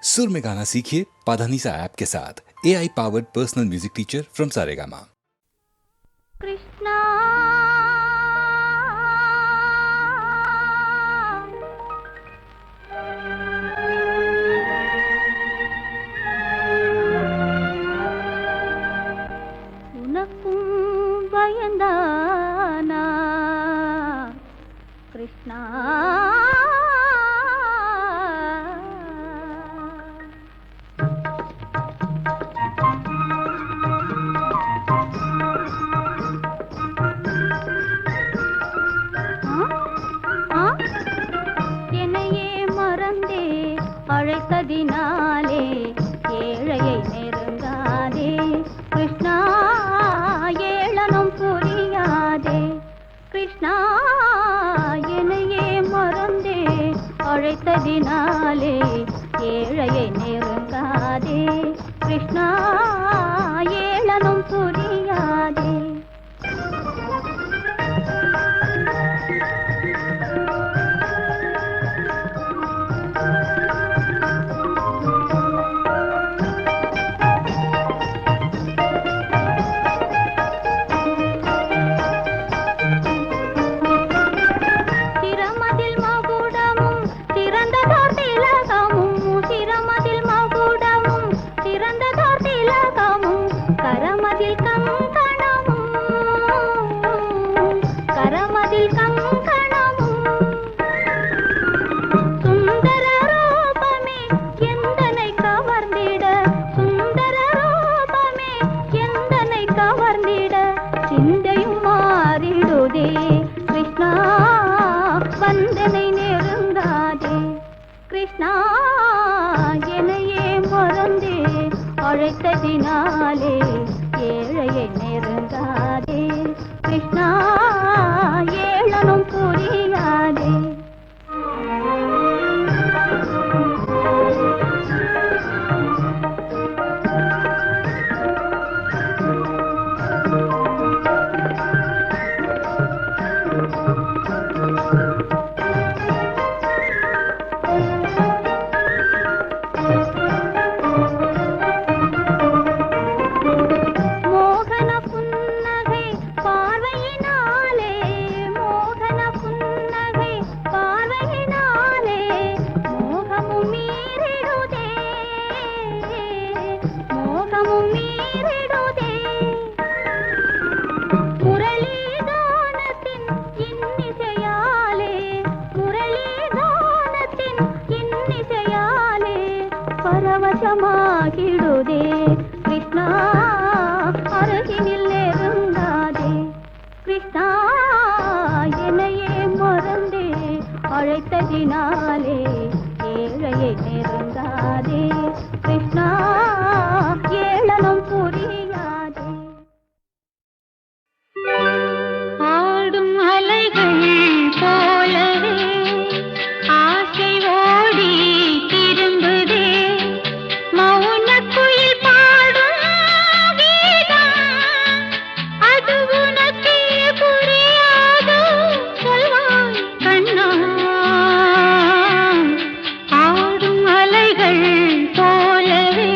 सुर में गाना सीखिए पाधानीसा ऐप के साथ। AI powered personal music teacher from Saregama. Krishna उनक्कुम பயந்தானா कृष्णा அழைத்ததினாலே ஏழையை நெருங்காதே கிருஷ்ணா, ஏளனம் புரியாதே கிருஷ்ணா, என்னையே மறந்தே அழைத்ததினாலே ஏழையை நெருங்காதே கிருஷ்ணா, ஏளனம் புரியாதே. கிருஷ்ணா, என்னையே மறந்தே அழைத்ததினாலே ஏழையை நெருங்காதே கிருஷ்ணா, ஏளனம் புரியாதே. பரவசமாகிடுதே கிருஷ்ணா, அருகினில் நெருங்காதே கிருஷ்ணா, என்னையே மறந்தே அழைத்ததினாலே ஏழையை நெருங்காதே கிருஷ்ணா, ஏளனம் புரியாதே. ஆடும் அலைகள் போலவே ஆசை ஓடி திரும்புதே, மௌனக்குயில் பாடும் கீதம் அது உனக்கே புரியாதோ, சொல்வாய் கண்ணா. ஆடும் அலைகள் போலவே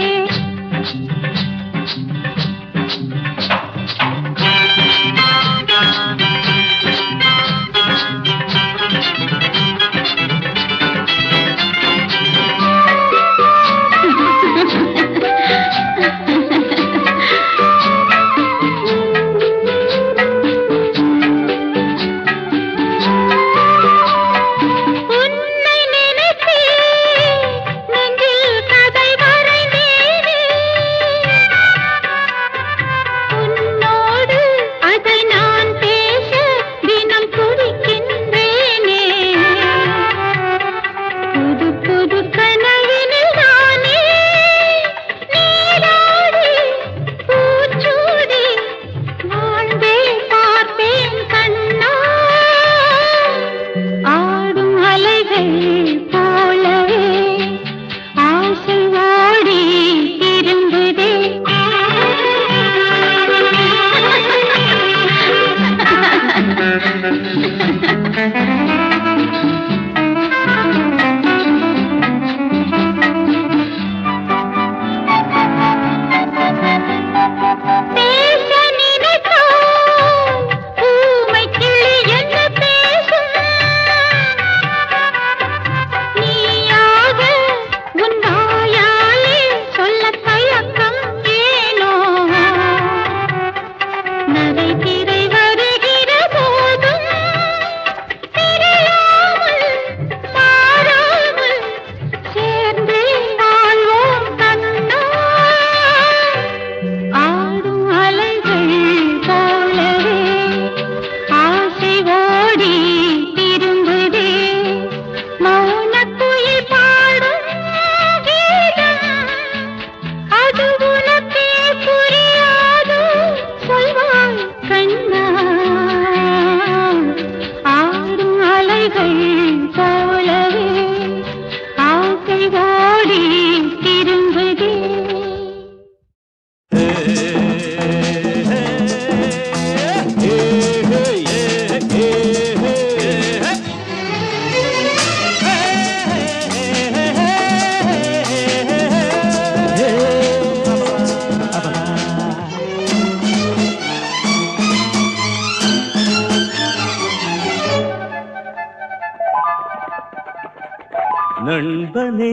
நண்பனே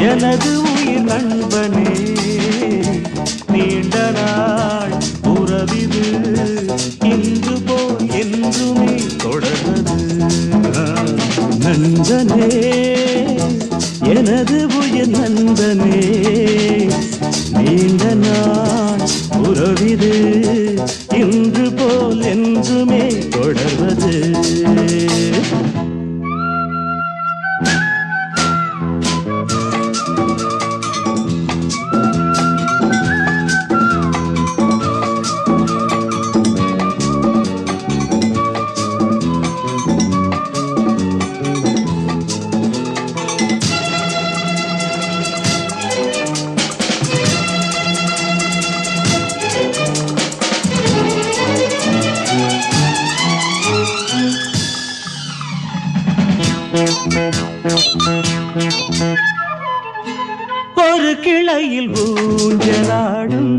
எனது உயிர் நண்பனே நீண்ட நாள் உறவிது இன்று போல் என்றுமே தொடர்வது நண்பனே எனது உயிர் நண்பனே நீண்ட நாள் உறவிது இன்று போல் என்றுமே தொடர்வது ஒரு கிளையில் ஊஞ்சலாடும்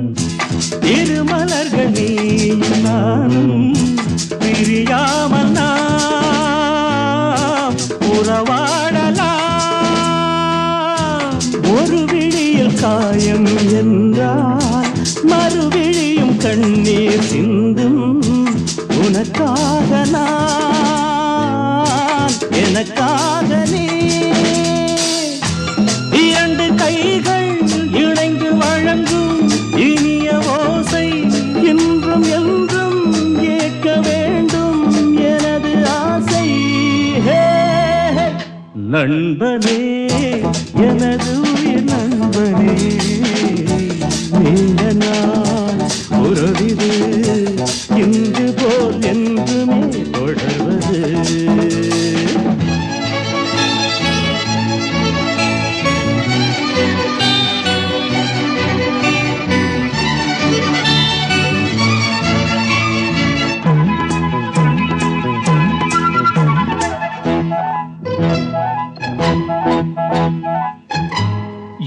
இருமலர்கள் நீயும் நானும் பிரியாமல் நாம் உறவாடலாம் ஒரு விழியில் காயம் என்றால் மறுவிழியும் கண்ணீர் சிந்தும் உனக்காக நான் எனக்காக நீ இரண்டு கைகள் இணைந்து வழங்கும் இனிய ஓசை இன்றும் என்றும் ஏற்க வேண்டும் எனது ஆசை நண்பனே எனது உயிர் நண்பனே நீண்ட நாள் உறவிது இன்று போல் என்றுமே தொடர்வது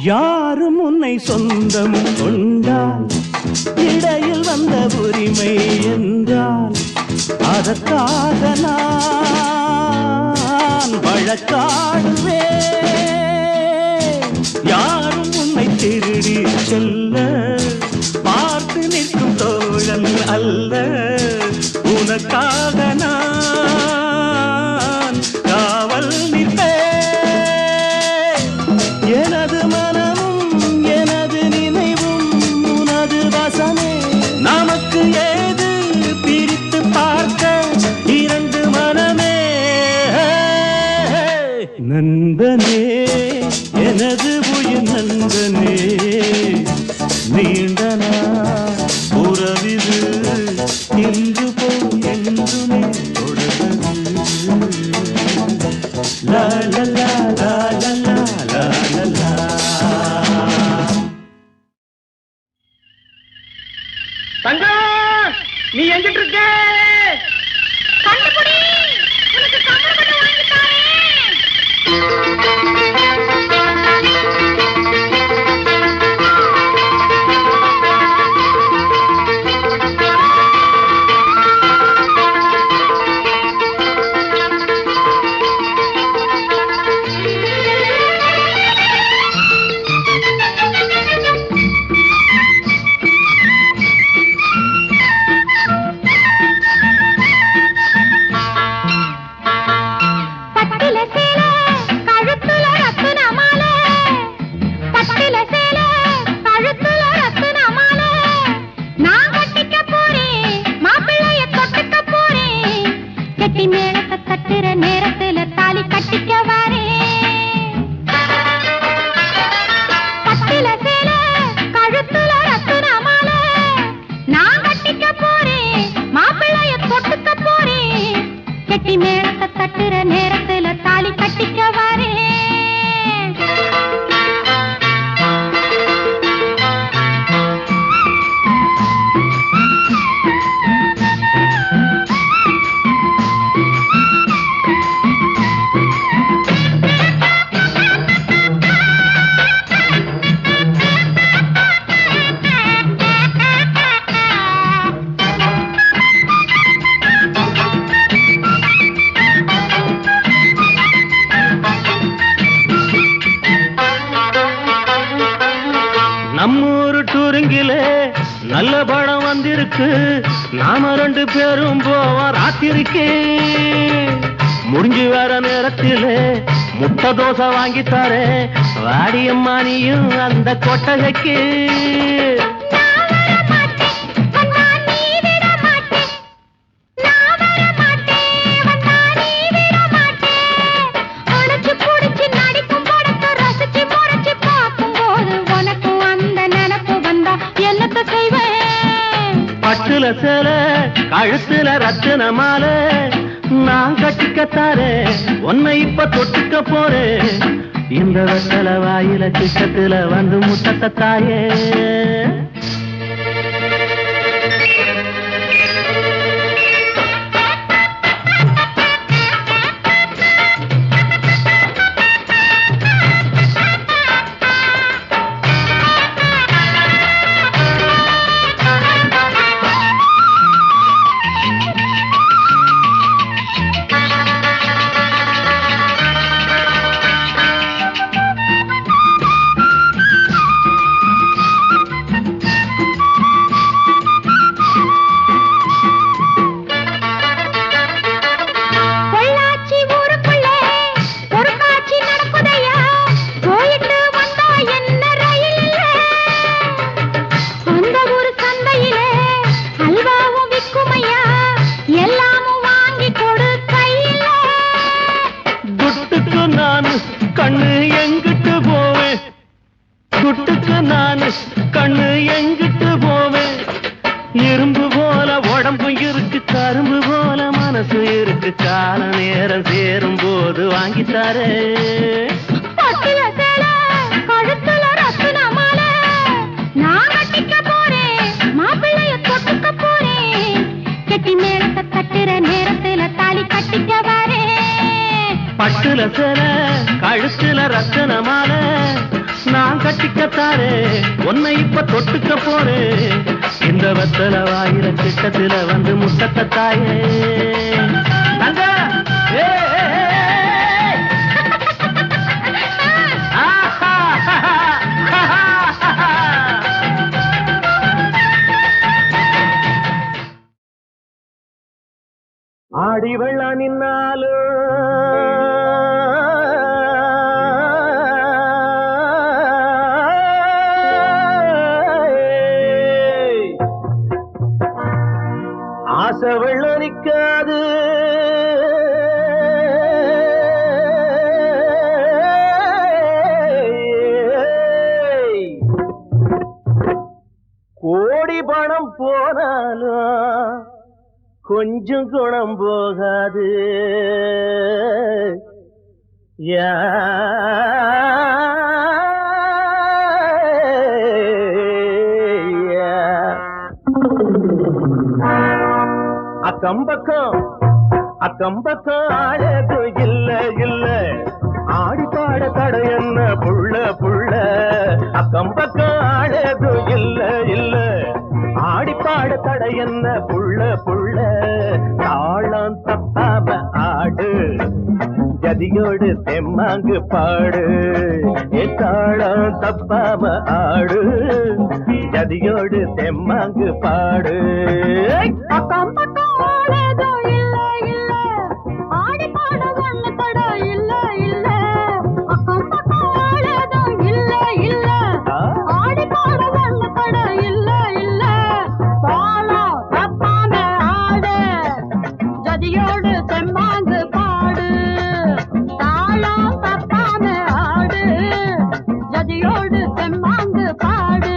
யாரும் உன்னை சொந்தம் கொண்டால் இடையில் வந்த உரிமை என்றால் அதற்காக நான் வழக்காடுவேன் யாரும் உன்னை திருடி செல்ல பார்த்து நிற்கும் தோழன் அல்ல உனக்காக நான் காவல் நிற்பேன் எனது மனமும் எனது நினைவும் உனது வசமே நமக்கு ஏது பிரித்து பார்க்க இரண்டு மனமே நண்பனே எனது உயிர் நண்பனே நீண்ட நாள் உறவிது இன்று போல் என்றுமே தொடர்வது லா லா லா லா லா லா லா லா. தங்கம் நீ எங்கிட்டு இருக்க கண்டுபிடி உனக்கு கம்பளம் கட்ட வாங்கி தாரேன். இருக்கு, நாம 2 பேரும் போவோம் ராத்திரிக்கு. முடிஞ்சு வர நேரத்திலே முட்டை தோசை வாங்கித்தாரே, வாடியம்மா நீயும் அந்த கொட்டகைக்கு. பட்டுல சேல கழுத்துல ரத்தின மாலை, நான் கட்டிக்கத்தாரே உன்னை இப்ப தொட்டுக்க போறேன். இந்த வெத்தல வாயில கிட்டத்துல வந்து முட்டத்த தாயே. கண்ணு எங்கிட்டு போவேன், துட்டுக்கு நானு கண்ணு எங்கிட்டு போவேன். இரும்பு போல உடம்பு இருக்கு, கரும்பு போல மனசு இருக்கு, கால நேரம் சேரும் போது வாங்கித்தாரே. கழுத்துல ரத்தின மாலை, நான் கட்டிக்க போறேன், மாப்பிள்ளைய தொட்டுக்க போறேன். கெட்டி மேளத்தை தட்டுற நேரத்துல தாலி கட்டிக்க வரேன். பட்டுல சேல கழுத்துல ரத்தின மாலை, நான் கட்டிக்கத்தாரே உன்னை இப்ப தொட்டுக்க போறேன். இந்த வெத்தல வாயில கிட்டத்துல வந்து முட்டத்த தாயே. ஆடி வெள்ள நின்னாலும் ஆசை வெள்ள நிக்காது, கோடி பணம் போனாலும் கொஞ்சம் குணம் போகாது. அக்கம்பக்கம் அக்கம்பக்கம் ஆளது இல்ல இல்ல, ஆடி பாட தடை என்ன புள்ள புள்ள. அக்கம்பக்கம் ஆளது இல்ல இல்ல, ஆடி பாட தடை என்ன புள்ள புள்ள. தாளம் தப்பாம ஆடு, ஜதியோடு தெம்மாங்கு பாடு. தாளம் தப்பாம ஆடு, ஜதியோடு தெம்மாங்கு பாடு. அக்கம் பக்கம் ஆளதோ இல்ல இல்ல, ஆடி பாட ஒண்ணு தட இல்ல இல்ல. அக்கம் பக்கம் ஆளதோ இல்ல இல்ல, ஆடி பாட ஒண்ணு தட இல்ல இல்ல. தாளம் தப்பாம ஆடு, ஜதியோடு தெம்மாங்கு பாடு. தாளம் தப்பாம ஆடு, ஜதியோடு தெம்மாங்கு பாடு.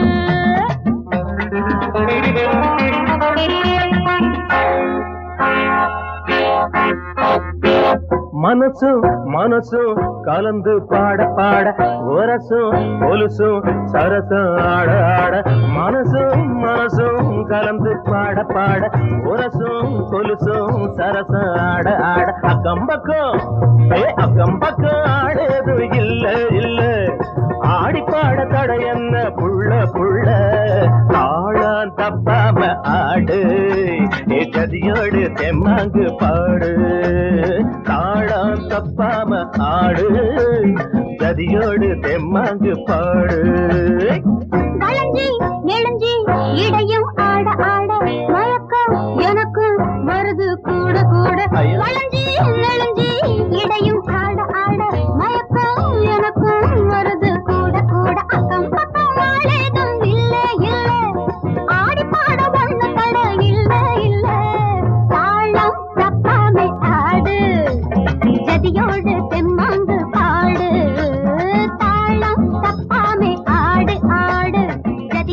மனசும் மனசும் கலந்து பாட பாட, ஒரசும் கொலுசும் சரசும் ஆட ஆட. மனசும் மனசும் கலந்து பாட பாட, ஒரசும் கொலுசும் சரசும் ஆட ஆட. அக்கம்பக்கம் அக்கம்பக்கம் ஆடது இல்ல இல்ல, ஆடி பாட தடை என்ன புள்ள புள்ள. தாளம் தப்பாம ஆடு, ஜதியோடு தெம்மாங்கு பாடு. தாளம் தப்பாம ஆடு, ஜதியோடு தெம்மாங்கு பாடு. வளைஞ்சி நெளிஞ்சி இடையும் ஆட ஆட,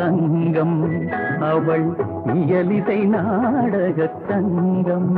தங்கம் அவள் இயலிசை நாடகத் தங்கம்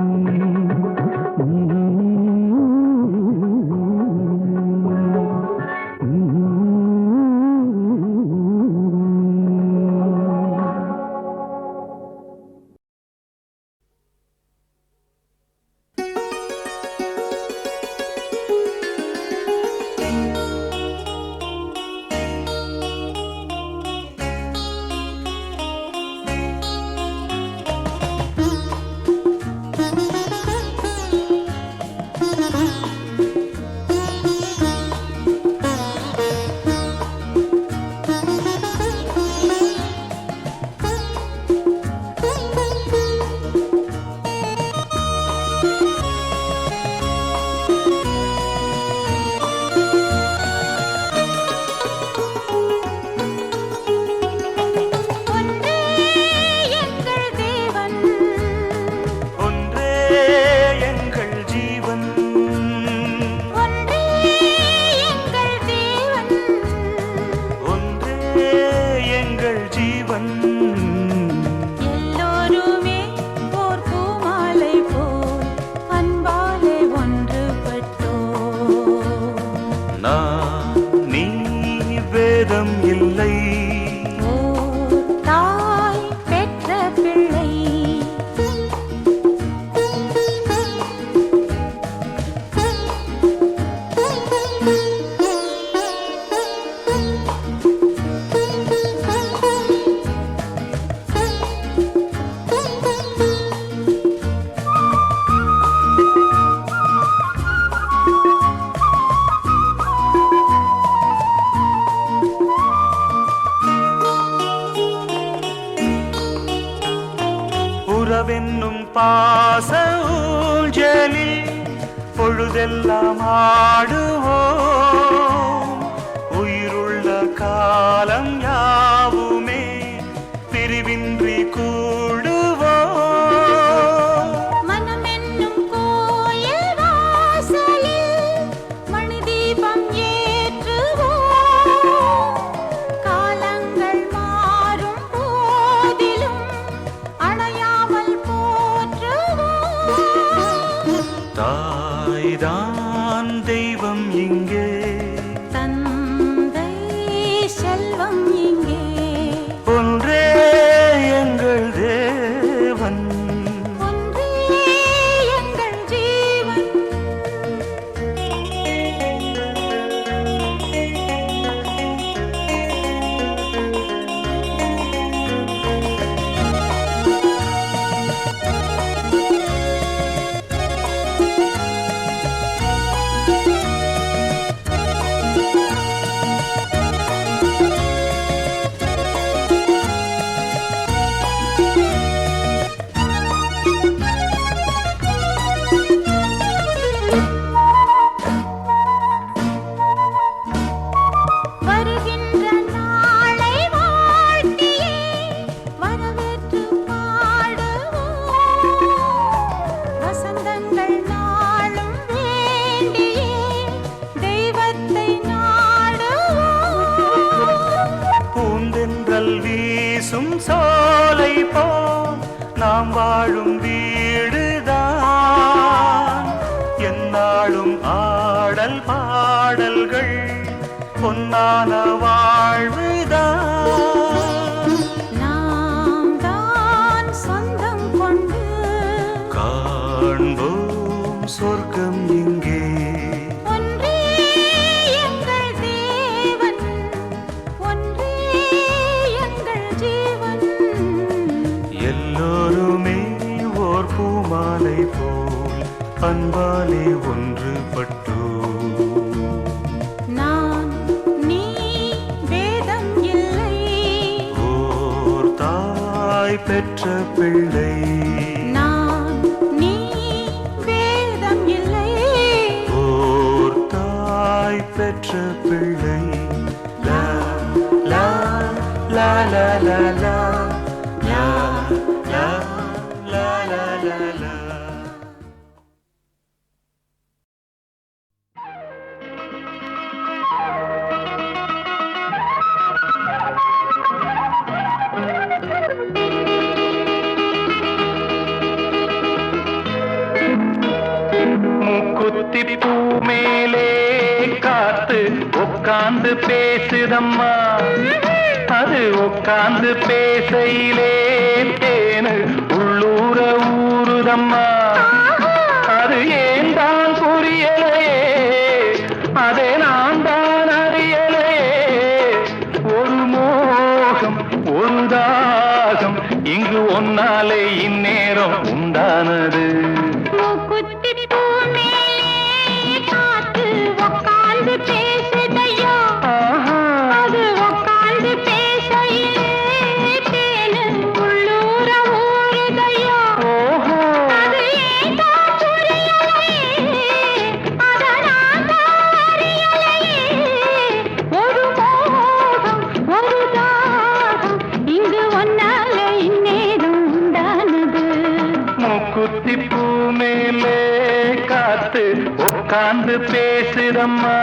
உறவென்னும் பாச ஊஞ்சலில் பொழுதெல்லாம் ஆடுவோம் உயிருள்ள காலம் யாவுமே பிரிவின்றி கூடுவோம் மனமென்னும் கோயில் வாசலில் மணி தீபம் ஏற்றுவோம் காலங்கள் மாறும் போதிலும் அணையாமல் போற்றுவோம் தாய்தான் தெய்வம் இங்கே தந்தை செல்வம் இங்கே ஒன்றே எங்கள் தேவன் ஒன்றே எங்கள் ஜீவன் வருகின்ற நாளை வாழ்த்தியே வரவேற்று பாடுவோம் வசந்தங்கள் நாளும் வேண்டியே தெய்வத்தை நாடுவோம் பூந்தென்றல் வீசும் சோலை போல் நாம் வாழும் வீடுதான் எந்நாளும் ஆடல் பாடல்கள் பொன்னான வாழ்வுதான் நாம் தான் சொந்தம் கொண்டு காண்போம் சொர்க்கம் இங்கே ஒன்றே எங்கள் தேவன் ஒன்றே எங்கள் ஜீவன் எல்லோருமே ஓர் பூமாலை போல் அன்பாலே ஒன்றுபட்டோ நான் நீ வேதம் இல்லை ஓர் தாய் பெற்ற பிள்ளை நான் நீ வேதம் இல்லை ஓர் தாய் பெற்ற பிள்ளை லா லா லா லா லா லா லா லா லா லா லா லா. உட்கார்ந்து பேசுதம்மா அது உட்கார்ந்து பேசையிலே தேனு உள்ளூர ஊறுதம்மா அது ஏன் தான் புரியலையே அதை நான் தான் அறியலையே ஒரு மோகம் ஒரு தாகம் இங்கு ஒன்னாலே இந்நேரம் உண்டானது குத்திப்பூ மேலே காத்து உட்கார்ந்து பேசுதம்மா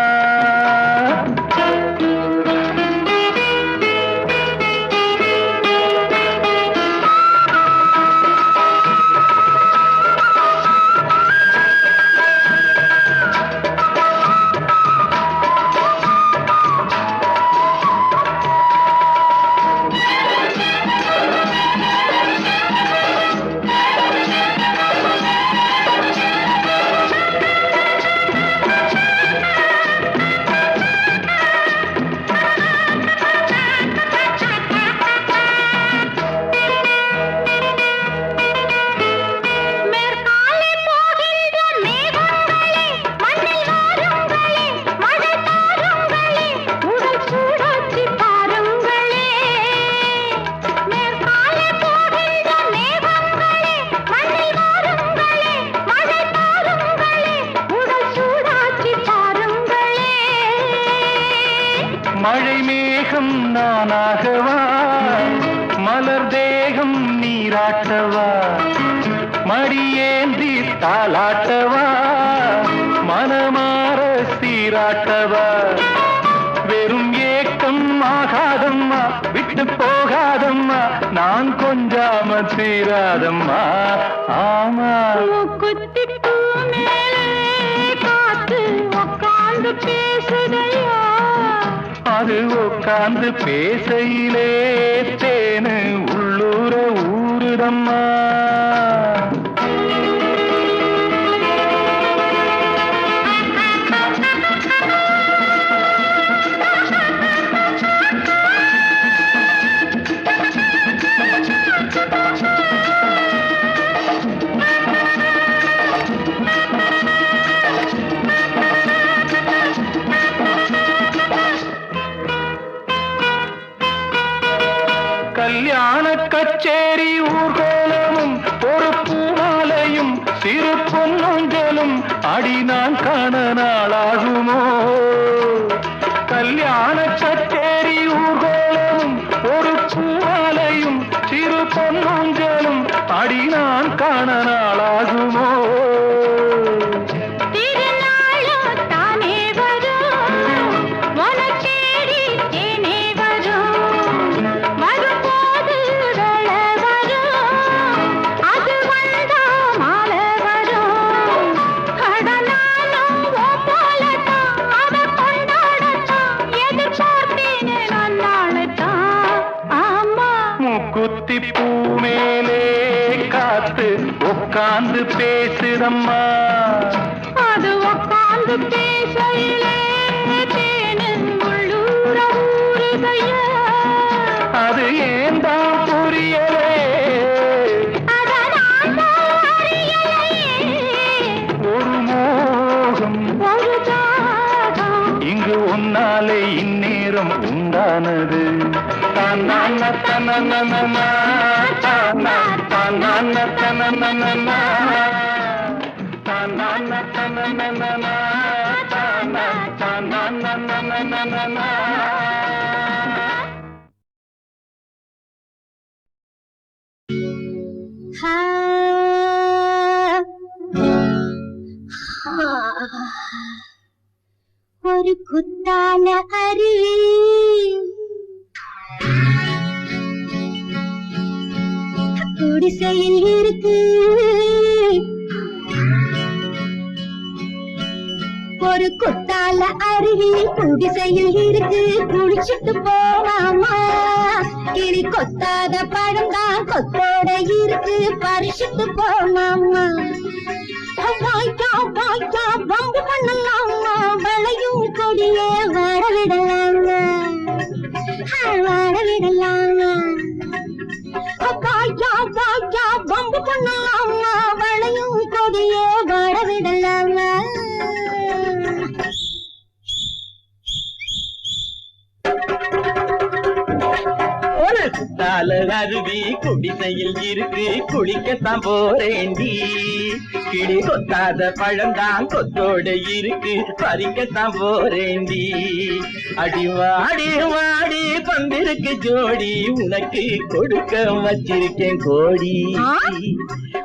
மழை மேகம் நானாகவா மலர் தேகம் நீராட்டவா மடியேந்தி தாலாட்டவா மனமாற சீராட்டவா வெறும் ஏக்கம் ஆகாதம்மா விட்டு போகாதம்மா நான் கொஞ்சாம தீராதம்மா ஆமா குத்திப்பூ மேலே காத்து உட்கார்ந்து பேசுதையா அது உட்கார்ந்து பேசையிலே தேனு உள்ளூர ஊறுதம்மா கல்யாண கச்சேரி ஊர்கோலமும் ஒரு பூமாலையும் சிறு பொன்னொஞ்சலும் அடி நான் காண நாளாகுமோ கல்யாண கச்சேரி ஊர்கோலமும் ஒரு பூமாலையும் சிறு பொன்னொஞ்சலும் அடி நான் காண நாளாகுமோ குத்திப்பூ மேலே காத்து உட்கார்ந்து பேசுதம்மா அது உட்கார்ந்து பேசையிலே தேனு உள்ளூர ஊறுதையா அது ஏன் தான் புரியலே ஒரு மோகம் ஒரு தாகம் இங்கு ஒன்னாலே இந்நேரம் உண்டானது தன்னான தனனனா தன்னான தனனனா தன்னான தனனனா தன்னான ஒரு குத்தால அருவி குடிசையில் இருக்கு ஒரு குத்தால அருவி குடிசையில் இருக்கு குடிச்சிட்டு போலாமா கிளி கொத்தாத பழம்தான் கொத்தோட இருக்கு பறிச்சிட்டு போலாமா வாய்க்கா வாய்க்கா பம்பு பண்ணலாமா வளையும் கொடியே வாட விடலாமா வாட விடலாமா வாய்க்கா வாய்க்கா பம்பு பண்ணலாமா வளையும் கொடியே வாட விடலாமா ஒரு குத்தால அருவி குடிசையில் இருக்கு குளிக்கத்தான் போறேண்டி கிளி கொத்தாத பழந்தான் கொத்தோட இருக்கு பறிக்கத்தான் போறேண்டி அடி வாடி வாடி பந்திருக்கு ஜோடி உனக்கு கொடுக்க வச்சிருக்கேன் கோடி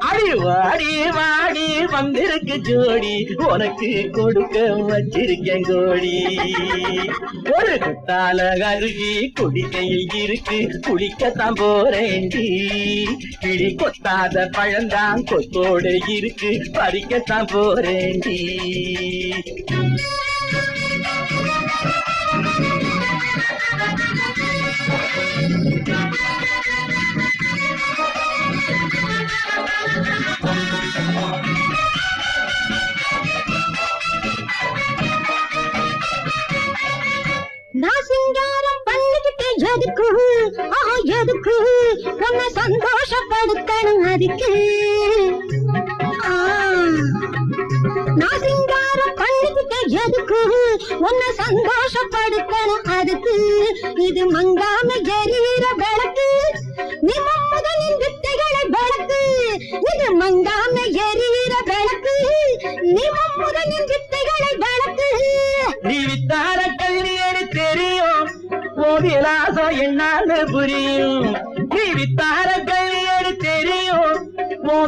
அடி வாடி வாடி பந்திருக்கு ஜோடி உனக்கு கொடுக்க வச்சிருக்கேன் கோடி ஒரு குத்தால அருவி குடிசையில் இருக்கு குளிக்கத்தான் போறேண்டி கிளி கொத்தாத பழந்தான் கொத்தோட இருக்கு பறிக்கத்தான் போறேண்டி நான் சிங்காரம் பண்ணிக்கிட்டு எதுக்கு எதுக்கு உன்னை சந்தோஷப்படுத்தணும் அதுக்கு நான் சிங்காரம் பண்ணிக்கிட்டு எதுக்கு உன்னை சந்தோஷப்படுத்தணும் அதுக்கு இது மங்காம எரியிற விளக்கு நீ முதலின் வித்தைகளை விளக்கு இது மங்காம எரியிற விளக்கு நீ முதலின் வித்தைகளை விளக்கு நீ வித்தார கல்வியடி தெரியும் விலாசம் என்னான்னு புரியும் நீ வித்தார கல்வியடி தெரியும்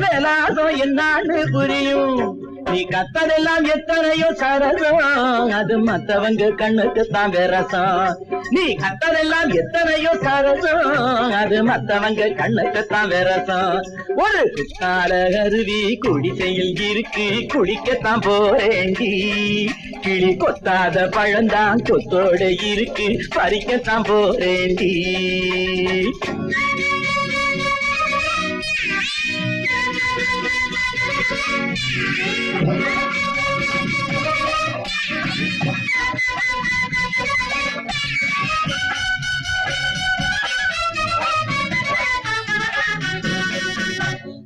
விலாசம் என்னான்னு புரியும் நீ கத்ததெல்லாம் எத்தனையோ சரசம் அது மத்தவங்க கண்ணுக்கு தான் விரசம் நீ கத்ததெல்லாம் எத்தனையோ சரசம் அது மத்தவங்க கண்ணுக்கு தான் விரசம் ஒரு குத்தால அருவி குடிசையில் இருக்கு குளிக்கத்தான் போறேண்டி கிளி கொத்தாத பழந்தான் கொத்தோட இருக்கு பறிக்கத்தான் போறேண்டி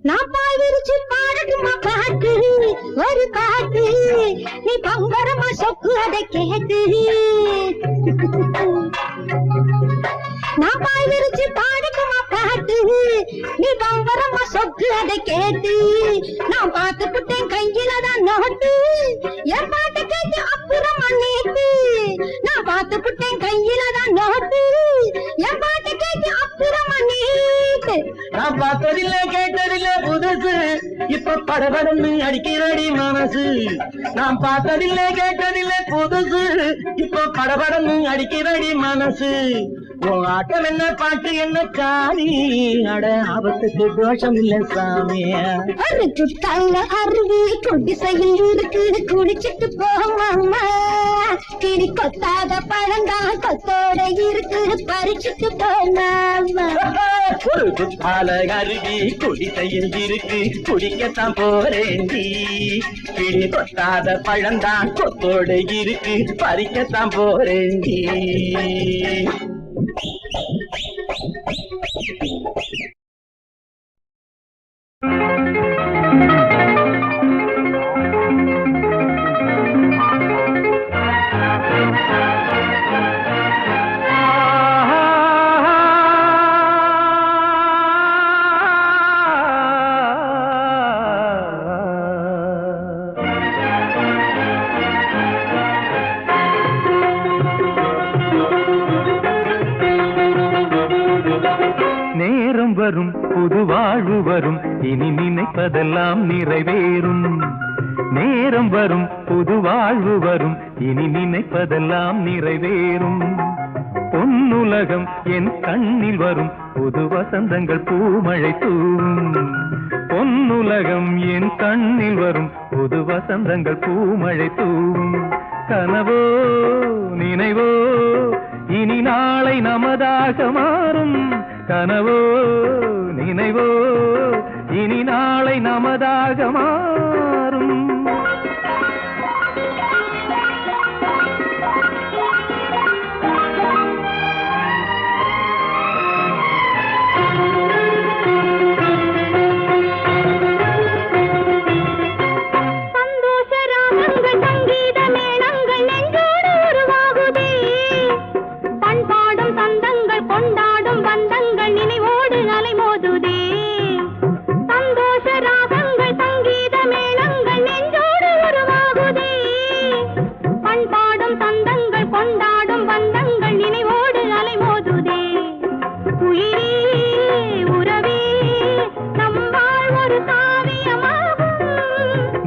நான் பாய் விரிச்சு பாடட்டுமா பாட்டு ஒரு பாட்டு நீ பம்பரமா சொக்கு அதை கேட்டு நான் பாய் விரிச்சு பாடட்டுமா பாட்டு நீ பம்பரமா சொக்கு அதை கேட்டு நான் பார்த்துக்கிட்டேன் கையில தான் நோட்டு என் பாட்டு கேட்டு அப்புறமா நேத்து நான் பார்த்துக்கிட்டேன் கையில தான் நோட்டு என் பாட்டு கேட்டு அப்புறமா நேத்து நான் பார்த்ததில்ல கேட்டதில்ல புதுசு இப்ப படபடன்னு அடிக்கிறடி மனசு நான் பார்த்ததில்ல கேட்டதில்ல புதுசு இப்ப படபடன்னு அடிக்கிறடி மனசு உன் ஆட்டம் என்ன பாட்டு என்ன காணி அட ஆபத்துக்கு தோஷம் இல்ல சாமியா ஒரு குத்தால அருவி குடிசையில் இருக்கு குடிச்சிட்டு போமாமா கிளி கொத்தாத பழந்தான் கொத்தோட இருக்கு பறிச்சிட்டு போமாமா ஒரு குத்தால அருவி குடிசையில் இருக்கு குடிக்கத்தான் போறேண்டி கிளி கொத்தாத பழந்தான் கொத்தோட இருக்கு பறிக்கத்தான் போறேண்டி வரும் புது வாழ்வு வரும் இனி நினைப்பதெல்லாம் நிறைவேறும் நேரம் வரும் புது வாழ்வு வரும் இனி நினைப்பதெல்லாம் நிறைவேறும் பொன்னுலகம் என் கண்ணில் வரும் புது வசந்தங்கள் பூமழை தூவும் பொன்னுலகம் என் கண்ணில் வரும் புது வசந்தங்கள் பூமழை தூவும் கனவோ நினைவோ இனி நாளை நமதாக மாறும். கனவோ நினைவோ இனி நாளை நமதாக மாறும்.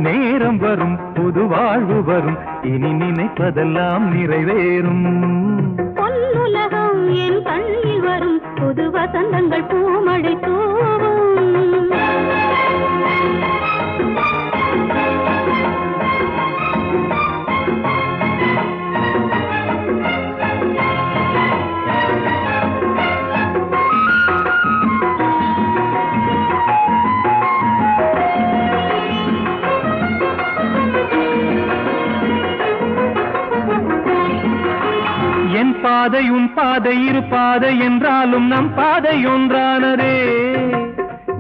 நேரம் வரும் புது வாழ்வு வரும் இனி நினைப்பதெல்லாம் நிறைவேறும். பொன்னுலகம் என் கண்ணில் வரும் புது வசந்தங்கள் பூமழை தூவும். என் பாதை உன் பாதை இரு பாதை என்றாலும் நம் பாதை ஒன்றானதே.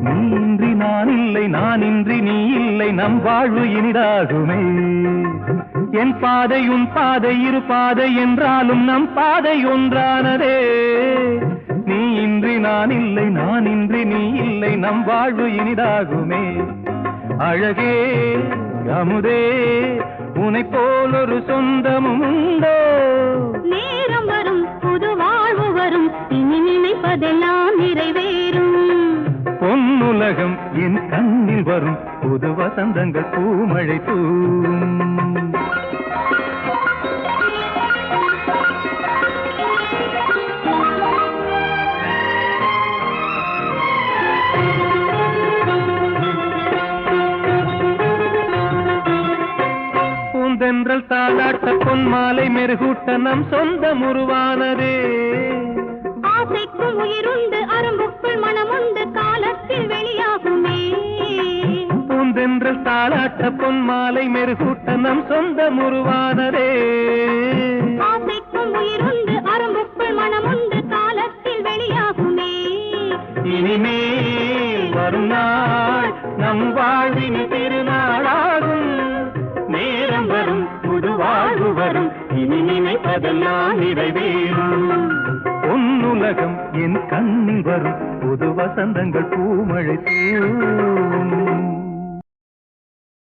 நீ இன்றி நான் இல்லை நான் இன்றி நீ இல்லை நம் வாழ்வு இனிதாகுமே. என் பாதை உன் பாதை இரு பாதை என்றாலும் நம் பாதை ஒன்றானதே. நீ இன்றி நான் இல்லை நான் இன்றி நீ இல்லை நம் வாழ்வு இனிதாகுமே. அழகே அமுதே உனை போல் ஒரு சொந்தமும் உண்டோ. நேரம் வரும் புது வாழ்வு வரும் இனி நினைப்பதெல்லாம் நிறைவேறும். பொன்னுலகம் என் கண்ணில் வரும் புது வசந்தங்கள் பூமழை தூவும். பூந்தென்றல் தாளாட்ட பொன் மாலை மெருகூட்ட நம் சொந்தம் உருவானதே. ஆசைக்கும் உயிருண்டு அரும்புக்குள் மனமுண்டு காலத்தில் வெளியாகுமே. பூந்தென்றல் தாளாட்ட பொன் மாலை மெருகூட்ட நம் சொந்தம் உருவானதே. ஆசைக்கும் உயிருண்டு அரும்புக்குள் மனமுண்டு காலத்தில் வெளியாகுமே. இனிமேல் வரும் நாள் நம் வாழ்வின் திருநாளாகும். நேரம் வரும் புது வாழ்வு வரும் இனி நினைப்பதெல்லாம் நிறைவேறும். பொன்னுலகம் என் கண்ணில் வரும் புது வசந்தங்கள் பூமழை தூவும்.